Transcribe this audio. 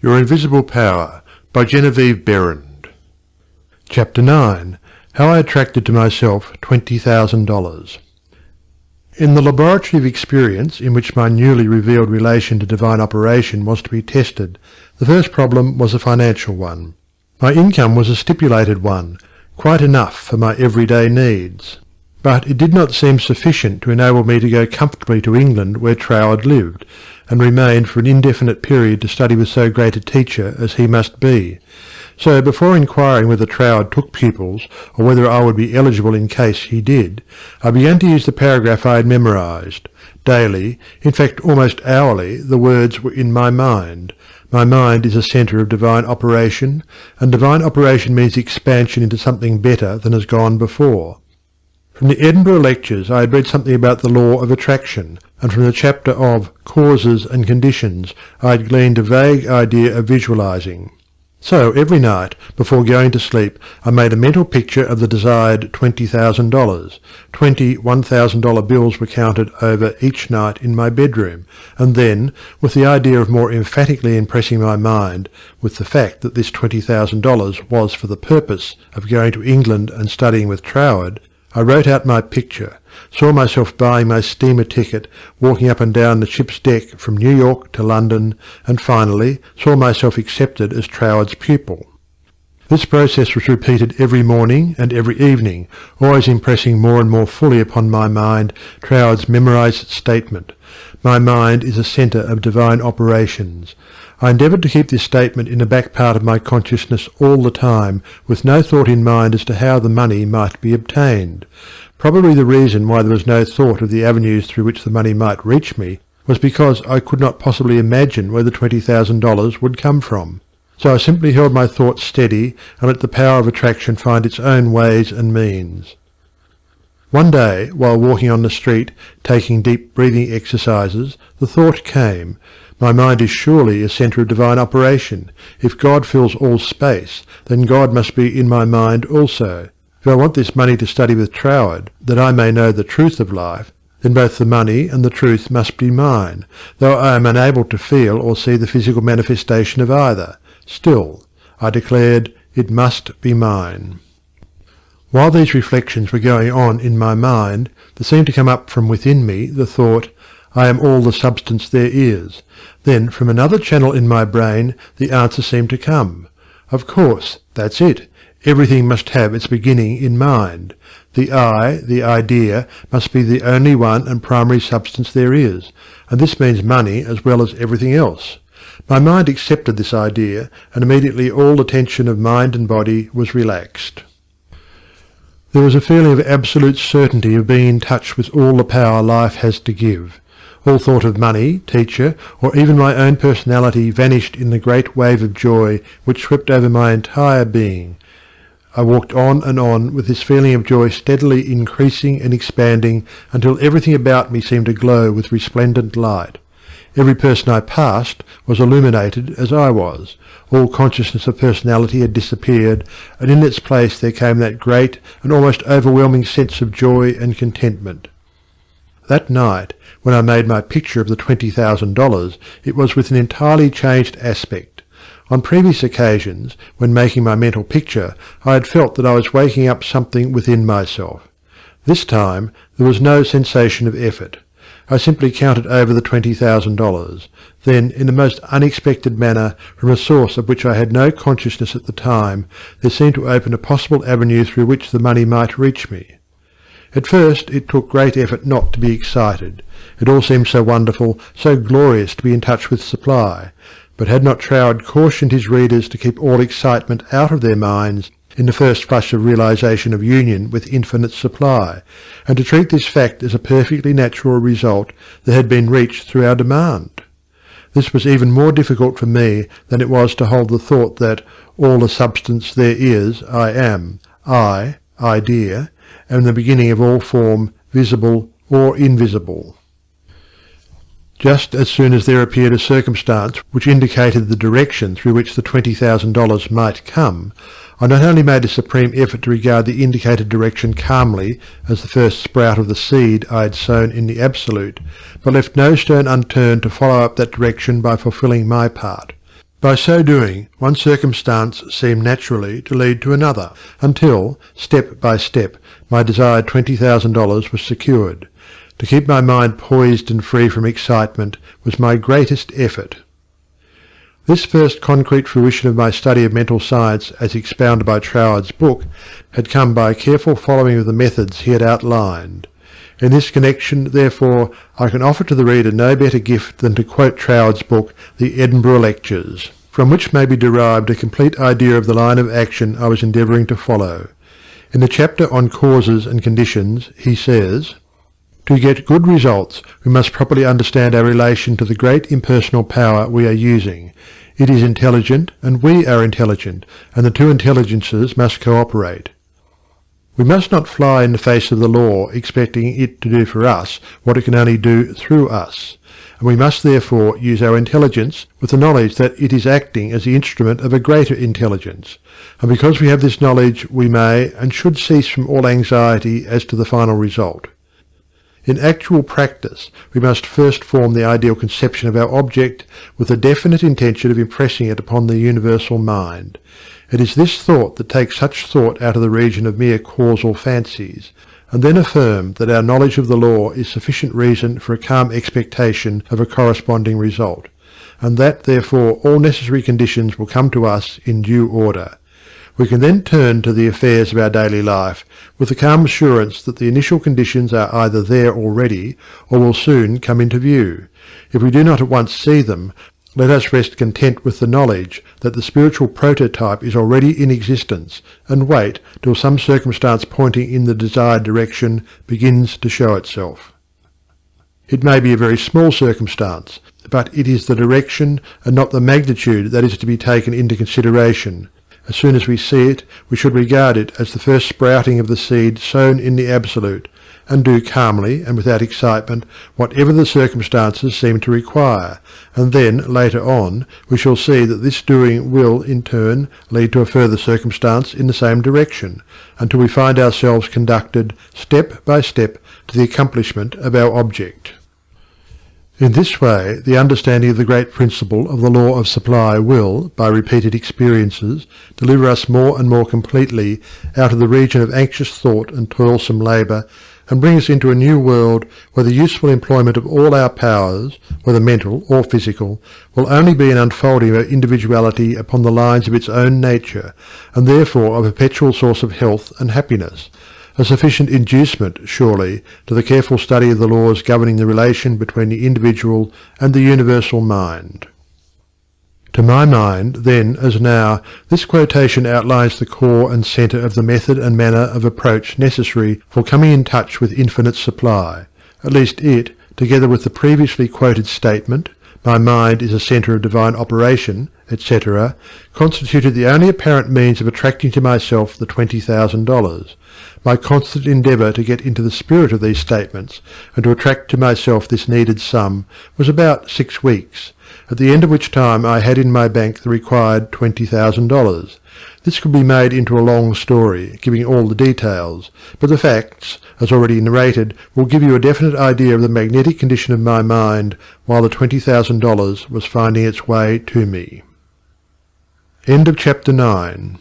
Your Invisible Power by Genevieve Behrend. Chapter 9. How I Attracted to Myself $20,000. In the laboratory of experience in which my newly revealed relation to divine operation was to be tested, the first problem was a financial one. My income was a stipulated one, quite enough for my everyday needs. But it did not seem sufficient to enable me to go comfortably to England where Troward lived, and remain for an indefinite period to study with so great a teacher as he must be. So before inquiring whether Troward took pupils, or whether I would be eligible in case he did, I began to use the paragraph I had memorized. Daily, in fact almost hourly, the words were in my mind. My mind is a centre of divine operation, and divine operation means expansion into something better than has gone before. From the Edinburgh lectures I had read something about the law of attraction, and from the chapter of Causes and Conditions I had gleaned a vague idea of visualizing. So every night, before going to sleep, I made a mental picture of the desired $20,000. 20 $1,000 bills were counted over each night in my bedroom, and then, with the idea of more emphatically impressing my mind with the fact that this $20,000 was for the purpose of going to England and studying with Troward, I wrote out my picture, saw myself buying my steamer ticket, walking up and down the ship's deck from New York to London, and finally saw myself accepted as Troward's pupil. This process was repeated every morning and every evening, always impressing more and more fully upon my mind Troward's memorized statement, "My mind is a centre of divine operations." I endeavoured to keep this statement in the back part of my consciousness all the time, with no thought in mind as to how the money might be obtained. Probably the reason why there was no thought of the avenues through which the money might reach me was because I could not possibly imagine where the $20,000 would come from. So I simply held my thoughts steady and let the power of attraction find its own ways and means. One day, while walking on the street, taking deep breathing exercises, the thought came, "My mind is surely a centre of divine operation. If God fills all space, then God must be in my mind also. If I want this money to study with Troward, that I may know the truth of life, then both the money and the truth must be mine, though I am unable to feel or see the physical manifestation of either. Still, I declared, it must be mine." While these reflections were going on in my mind, there seemed to come up from within me the thought, "I am all the substance there is." Then from another channel in my brain the answer seemed to come. Of course, that's it. Everything must have its beginning in mind. The I, the idea, must be the only one and primary substance there is, and this means money as well as everything else. My mind accepted this idea, and immediately all the tension of mind and body was relaxed. There was a feeling of absolute certainty of being in touch with all the power life has to give. All thought of money, teacher, or even my own personality vanished in the great wave of joy which swept over my entire being. I walked on and on with this feeling of joy steadily increasing and expanding until everything about me seemed to glow with resplendent light. Every person I passed was illuminated as I was. All consciousness of personality had disappeared, and in its place there came that great and almost overwhelming sense of joy and contentment. That night, when I made my picture of the $20,000, it was with an entirely changed aspect. On previous occasions, when making my mental picture, I had felt that I was waking up something within myself. This time there was no sensation of effort. I simply counted over the $20,000. Then, in the most unexpected manner, from a source of which I had no consciousness at the time, there seemed to open a possible avenue through which the money might reach me. At first it took great effort not to be excited. It all seemed so wonderful, so glorious to be in touch with supply. But had not Troward cautioned his readers to keep all excitement out of their minds in the first flush of realization of union with infinite supply, and to treat this fact as a perfectly natural result that had been reached through our demand? This was even more difficult for me than it was to hold the thought that all the substance there is I am, I, idea, and the beginning of all form, visible or invisible. Just as soon as there appeared a circumstance which indicated the direction through which the $20,000 might come, I not only made a supreme effort to regard the indicated direction calmly as the first sprout of the seed I had sown in the Absolute, but left no stone unturned to follow up that direction by fulfilling my part. By so doing, one circumstance seemed naturally to lead to another, until, step by step, my desired $20,000 was secured. To keep my mind poised and free from excitement was my greatest effort. This first concrete fruition of my study of mental science as expounded by Troward's book had come by a careful following of the methods he had outlined. In this connection, therefore, I can offer to the reader no better gift than to quote Troward's book, The Edinburgh Lectures, from which may be derived a complete idea of the line of action I was endeavouring to follow. In the chapter on causes and conditions, he says, "To get good results, we must properly understand our relation to the great impersonal power we are using. It is intelligent, and we are intelligent, and the two intelligences must cooperate. We must not fly in the face of the law, expecting it to do for us what it can only do through us, and we must therefore use our intelligence with the knowledge that it is acting as the instrument of a greater intelligence, and because we have this knowledge we may and should cease from all anxiety as to the final result. In actual practice, we must first form the ideal conception of our object with the definite intention of impressing it upon the universal mind. It is this thought that takes such thought out of the region of mere causal fancies, and then affirm that our knowledge of the law is sufficient reason for a calm expectation of a corresponding result, and that, therefore, all necessary conditions will come to us in due order. We can then turn to the affairs of our daily life with the calm assurance that the initial conditions are either there already or will soon come into view. If we do not at once see them, let us rest content with the knowledge that the spiritual prototype is already in existence, and wait till some circumstance pointing in the desired direction begins to show itself. It may be a very small circumstance, but it is the direction and not the magnitude that is to be taken into consideration. As soon as we see it, we should regard it as the first sprouting of the seed sown in the Absolute, and do calmly and without excitement whatever the circumstances seem to require, and then, later on, we shall see that this doing will, in turn, lead to a further circumstance in the same direction, until we find ourselves conducted, step by step, to the accomplishment of our object. In this way, the understanding of the great principle of the law of supply will, by repeated experiences, deliver us more and more completely out of the region of anxious thought and toilsome labour, and bring us into a new world where the useful employment of all our powers, whether mental or physical, will only be an unfolding of our individuality upon the lines of its own nature, and therefore a perpetual source of health and happiness. A sufficient inducement, surely, to the careful study of the laws governing the relation between the individual and the universal mind. To my mind, then as now, this quotation outlines the core and centre of the method and manner of approach necessary for coming in touch with infinite supply. At least it, together with the previously quoted statement, "My mind is a centre of divine operation," etc., constituted the only apparent means of attracting to myself the $20,000. My constant endeavour to get into the spirit of these statements, and to attract to myself this needed sum, was about 6 weeks, at the end of which time I had in my bank the required $20,000. This could be made into a long story, giving all the details, but the facts, as already narrated, will give you a definite idea of the magnetic condition of my mind while the $20,000 was finding its way to me. End of chapter 9.